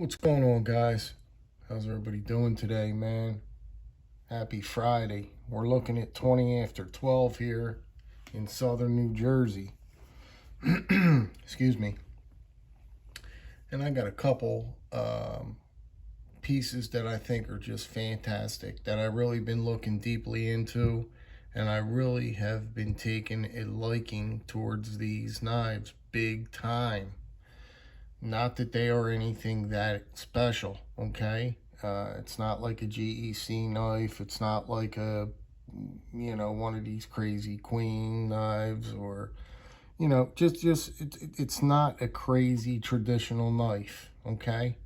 What's going on, guys? How's everybody doing today, man? Happy Friday. We're looking at 20 after 12 here in southern New Jersey. Excuse me. And I got a couple pieces that I think are just fantastic that I've really been looking deeply into, and I really have been taking a liking towards these knives big time. Not that they are anything that special, okay? It's not like a GEC knife. It's not like one of these crazy queen knives or, it's not a crazy traditional knife, okay?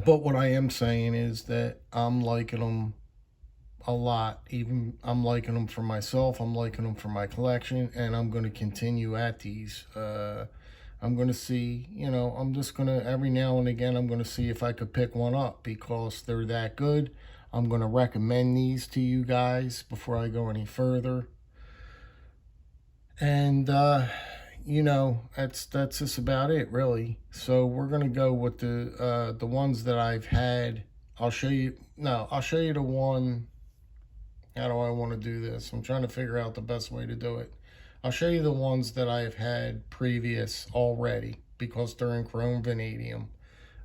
But what I am saying is that I'm liking them a lot. Even I'm liking them for myself. I'm liking them for my collection, and I'm going to continue at these. I'm going to see, I'm just going to, every now and again, I'm going to see if I could pick one up because they're that good. I'm going to recommend these to you guys before I go any further. And, that's just about it, really. So we're going to go with the ones that I've had. I'll show you the one. How do I want to do this? I'm trying to figure out the best way to do it. I'll show you the ones that I've had previous already because they're in chrome vanadium.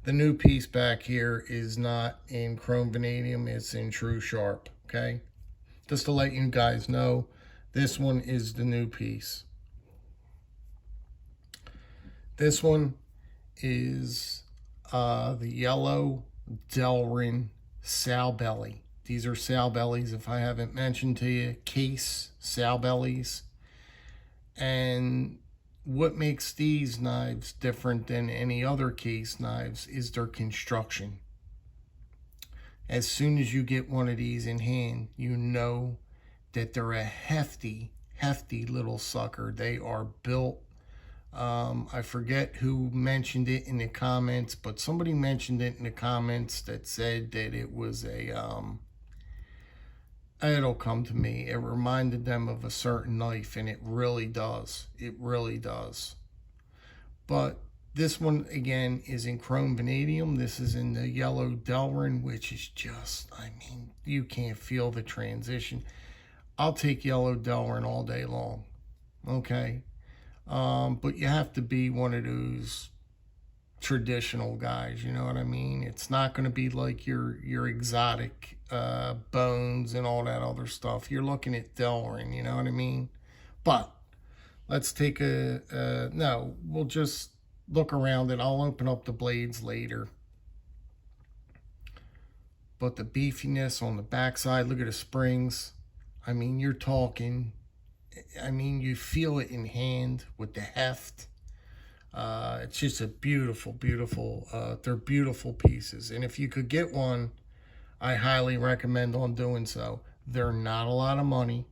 The new piece back here is not in chrome vanadium, it's in true sharp, okay? Just to let you guys know, this one is the new piece. This one is the yellow Delrin sowbelly. These are sowbellies, if I haven't mentioned to you, case sowbellies. And what makes these knives different than any other case knives is their construction. As soon as you get one of these in hand, you know that they're a hefty little sucker. They are built. I forget who mentioned it in the comments, but somebody mentioned it in the comments that said that it was it'll come to me. It reminded them of a certain knife, and it really does. It really does. But this one, again, is in chrome vanadium. This is in the yellow Delrin, which is just, you can't feel the transition. I'll take yellow Delrin all day long, okay? But you have to be one of those traditional guys, you know what I mean? It's not going to be like your exotic bones and all that other stuff. You're looking at Delrin, you know what I mean? But let's take no, we'll just look around it. I'll open up the blades later. But the beefiness on the backside, look at the springs. You're talking, you feel it in hand with the heft. It's just a beautiful, they're beautiful pieces. And if you could get one, I highly recommend on doing so. They're not a lot of money.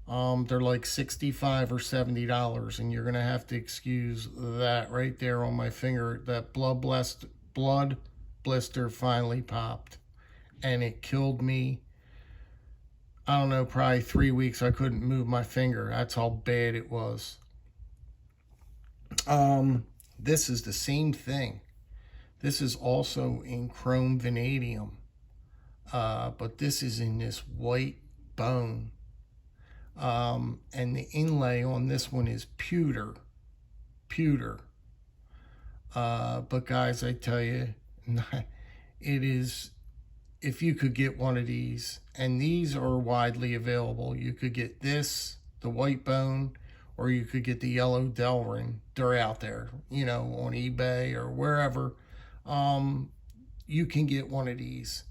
They're like $65 or $70, and you're going to have to excuse that right there on my finger. That blood blister finally popped, and it killed me. I don't know, probably 3 weeks I couldn't move my finger. That's how bad it was. This is the same thing. This is also in chrome vanadium, but this is in this white bone. And the inlay on this one is pewter. But guys, I tell you, it is, if you could get one of these, and these are widely available, you could get this, the white bone, or you could get the yellow Delrin. They're out there, on eBay or wherever. You can get one of these,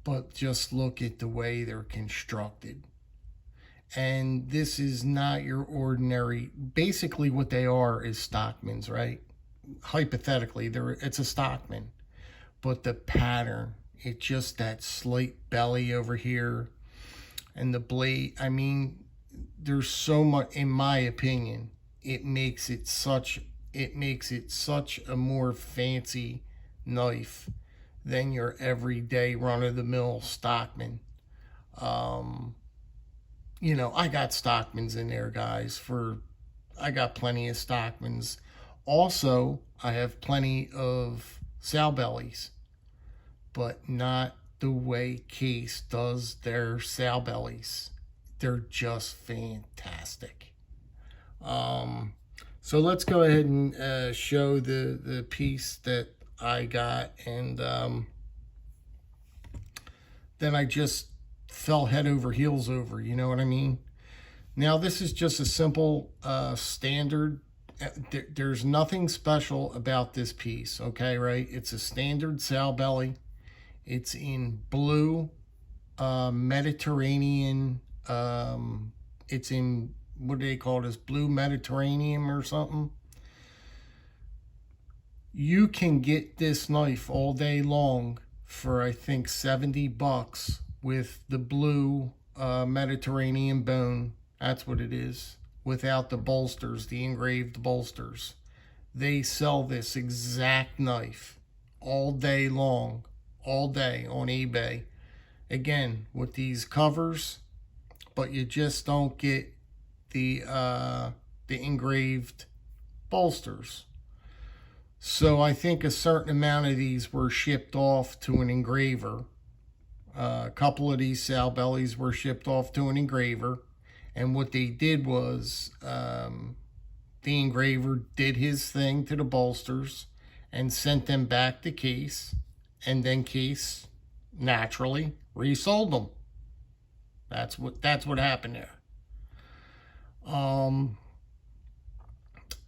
but just look at the way they're constructed. And this is not your ordinary, basically what they are is Stockmans, right? Hypothetically, it's a Stockman, but the pattern, it's just that slight belly over here, and the blade, there's so much, in my opinion, it makes it such a more fancy knife than your everyday run-of-the-mill Stockman. I got Stockmans in there, guys. I got plenty of Stockmans. Also, I have plenty of sowbellies, but not the way Case does their sowbellies. They're just fantastic. So let's go ahead and show the piece that I got, and then I just fell head over heels over, you know what I mean? Now this is just a simple standard. There's nothing special about this piece, okay, right? It's a standard sow belly. It's in blue Mediterranean. It's in, what do they call this? Blue Mediterranean or something. You can get this knife all day long for, I think, $70 with the blue Mediterranean bone. That's what it is. Without the bolsters, the engraved bolsters. They sell this exact knife all day long, all day on eBay. Again, with these covers, but you just don't get the engraved bolsters. So I think a certain amount of these were shipped off to an engraver. A couple of these sow bellies were shipped off to an engraver. And what they did was the engraver did his thing to the bolsters and sent them back to Case. And then Case naturally resold them. That's what happened there.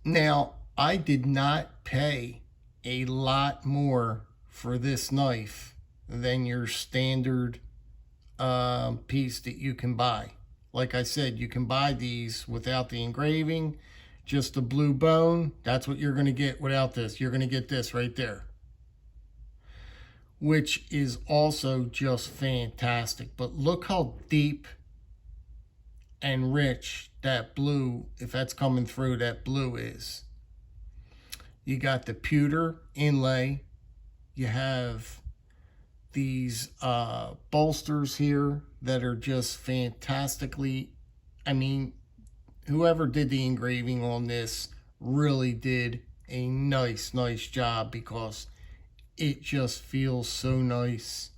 Now, I did not pay a lot more for this knife than your standard piece that you can buy. Like I said, you can buy these without the engraving, just the blue bone. That's what you're going to get without this. You're going to get this right there, which is also just fantastic. But look how deep and rich that blue, if that's coming through, that blue is. You got the pewter inlay. You have these bolsters here that are just fantastically, I mean, whoever did the engraving on this really did a nice job, because it just feels so nice.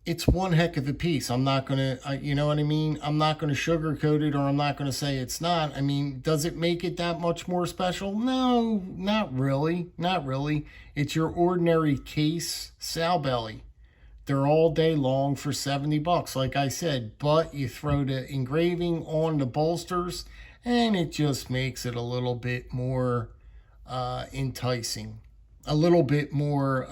It's one heck of a piece. I'm not going to, you know what I mean? I'm not going to sugarcoat it, or I'm not going to say it's not. I mean, does it make it that much more special? No, not really. Not really. It's your ordinary Case sow belly. They're all day long for $70, like I said. But you throw the engraving on the bolsters, and it just makes it a little bit more enticing. A little bit more,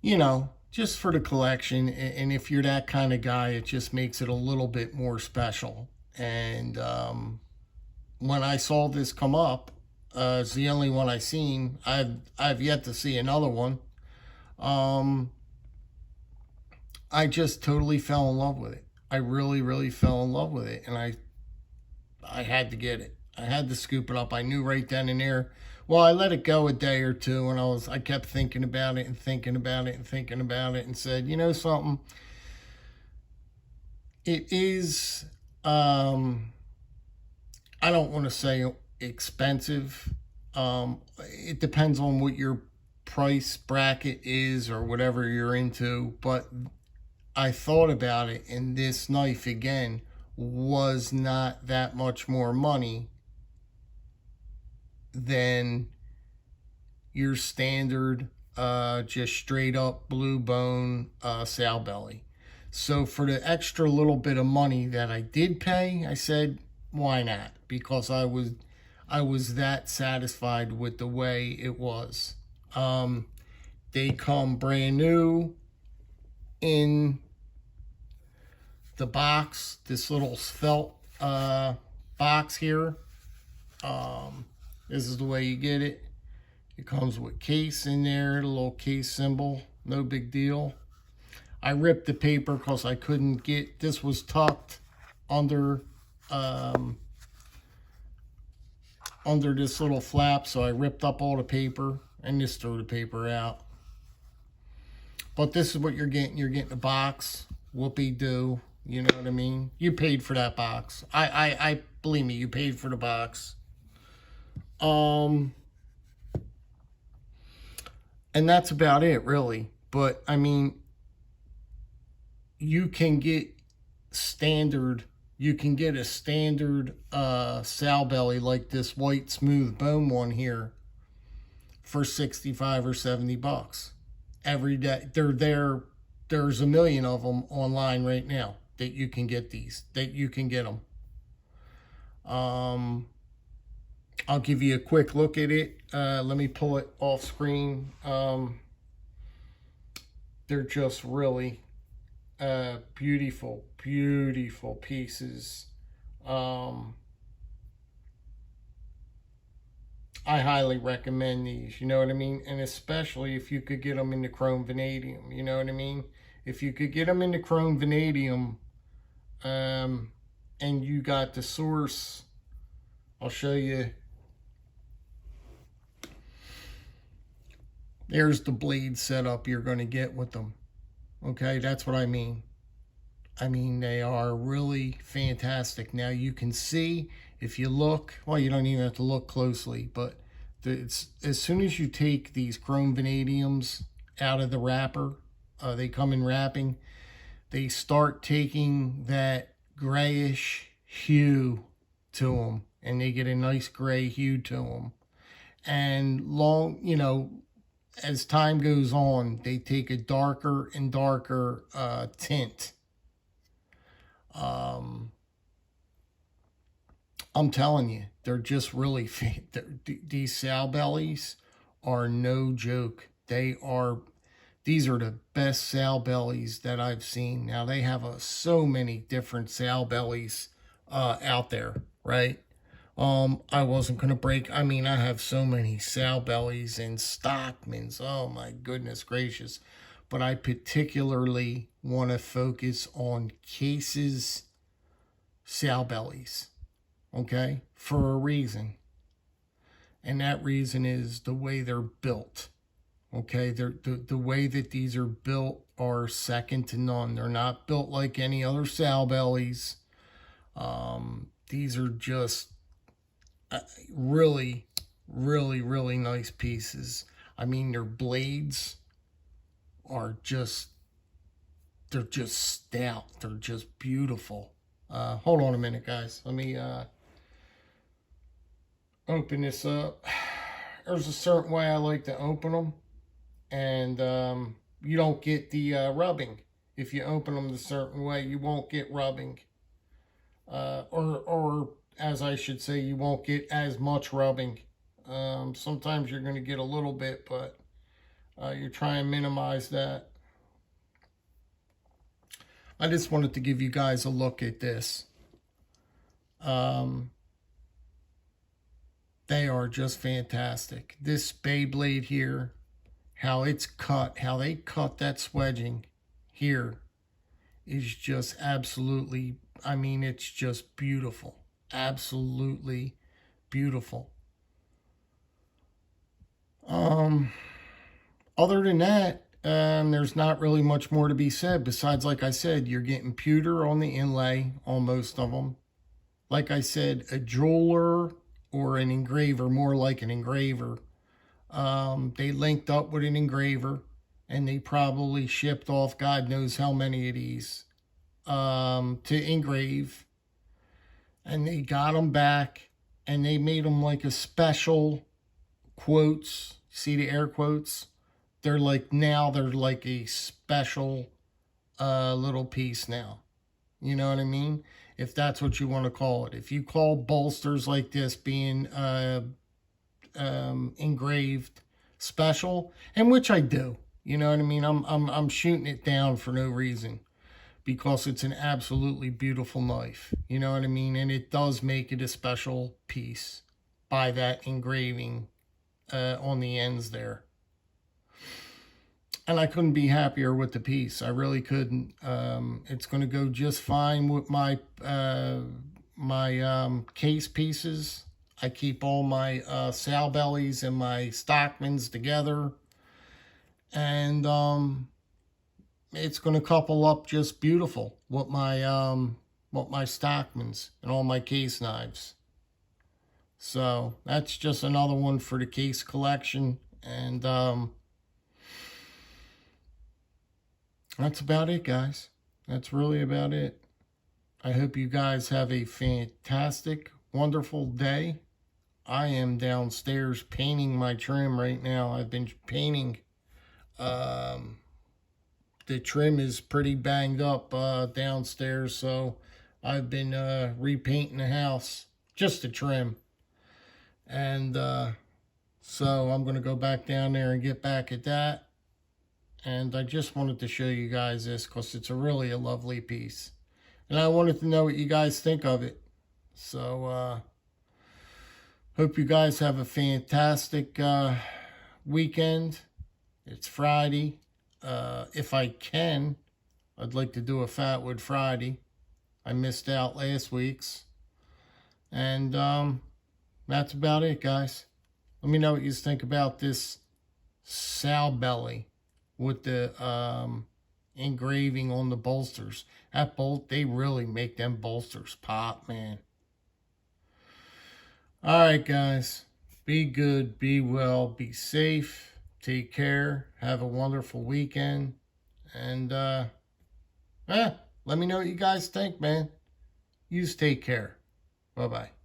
you know, just for the collection. And if you're that kind of guy, it just makes it a little bit more special. And when I saw this come up, it's the only one I've seen. I've yet to see another one. I just totally fell in love with it. I really fell in love with it, and I had to get it. I had to scoop it up. I knew right then and there. Well, I let it go a day or two, and I kept thinking about it and thinking about it and thinking about it, and said, you know something? It is, I don't want to say expensive. It depends on what your price bracket is or whatever you're into, but I thought about it, and this knife, again, was not that much more money than your standard just straight up blue bone sow belly. So for the extra little bit of money that I did pay, I said, why not? Because I was that satisfied with the way it was. They come brand new in the box, this little felt box here. This is the way you get it. It comes with Case in there, the little Case symbol, no big deal. I ripped the paper because I couldn't get, this was tucked under this little flap, so I ripped up all the paper and just threw the paper out. But this is what you're getting. You're getting a box, whoopee-doo, You know what I mean? You paid for that box. I believe me, you paid for the box. And that's about it, really. But I mean, you can get standard. You can get a standard sow belly like this white smooth bone one here for 65 or 70 bucks every day. They're there. There's a million of them online right now that you can get these. That you can get them. I'll give you a quick look at it. Let me pull it off screen. They're just really beautiful, beautiful pieces. I highly recommend these, you know what I mean? And especially if you could get them in the chrome vanadium, you know what I mean? If you could get them in the chrome vanadium, and you got the source, I'll show you. There's the blade setup you're going to get with them. Okay, that's what I mean. I mean, they are really fantastic. Now you can see, if you look, well, you don't even have to look closely, but it's, as soon as you take these chrome vanadiums out of the wrapper, they come in wrapping, they start taking that grayish hue to them, and they get a nice gray hue to them. And long, you know, as time goes on, they take a darker and darker tint. I'm telling you, they're just really these sow bellies are no joke. These are the best sow bellies that I've seen. Now they have so many different sow bellies out there, right? I wasn't gonna break. I mean, I have so many sow bellies and stockmans. Oh my goodness gracious! But I particularly want to focus on Case's sow bellies. Okay, for a reason, and that reason is the way they're built. Okay, the way that these are built are second to none. They're not built like any other sow bellies. These are just really, really, really nice pieces. I mean, their blades are just, they're just stout. They're just beautiful. Hold on a minute, guys. Let me open this up. There's a certain way I like to open them, and you don't get the rubbing. If you open them a certain way, you won't get rubbing. Or as I should say, you won't get as much rubbing. Sometimes you're going to get a little bit, but you try and minimize that. I just wanted to give you guys a look at this. They are just fantastic. This bay blade here, how it's cut, how they cut that swedging here is just absolutely, I mean, it's just beautiful. Absolutely beautiful. Other than that, there's not really much more to be said besides, like I said, you're getting pewter on the inlay on most of them. Like I said, a jeweler or an engraver, more like an engraver. They linked up with an engraver, and they probably shipped off God knows how many of these to engrave. And they got them back, and they made them like a special quotes. See the air quotes? They're like, now they're like a special little piece now. You know what I mean? If that's what you want to call it. If you call bolsters like this being engraved special, and which I do, you know what I mean? I'm shooting it down for no reason, because it's an absolutely beautiful knife. You know what I mean? And it does make it a special piece by that engraving on the ends there. And I couldn't be happier with the piece. I really couldn't. It's going to go just fine with my case pieces. I keep all my sow bellies and my stockmans together. And it's going to couple up just beautiful with my Stockmans and all my case knives. So that's just another one for the case collection. And that's about it, guys. That's really about it. I hope you guys have a fantastic, wonderful day. I am downstairs painting my trim right now. I've been painting. The trim is pretty banged up downstairs, so I've been repainting the house, just the trim. And so I'm going to go back down there and get back at that. And I just wanted to show you guys this because it's really a lovely piece. And I wanted to know what you guys think of it. So, hope you guys have a fantastic weekend. It's Friday. If I can, I'd like to do a Fatwood Friday. I missed out last week's. And that's about it, guys. Let me know what you think about this sowbelly with the engraving on the bolsters. They really make them bolsters pop, man. All right, guys. Be good, be well, be safe, take care, have a wonderful weekend, and let me know what you guys think, man. You just take care. Bye-bye.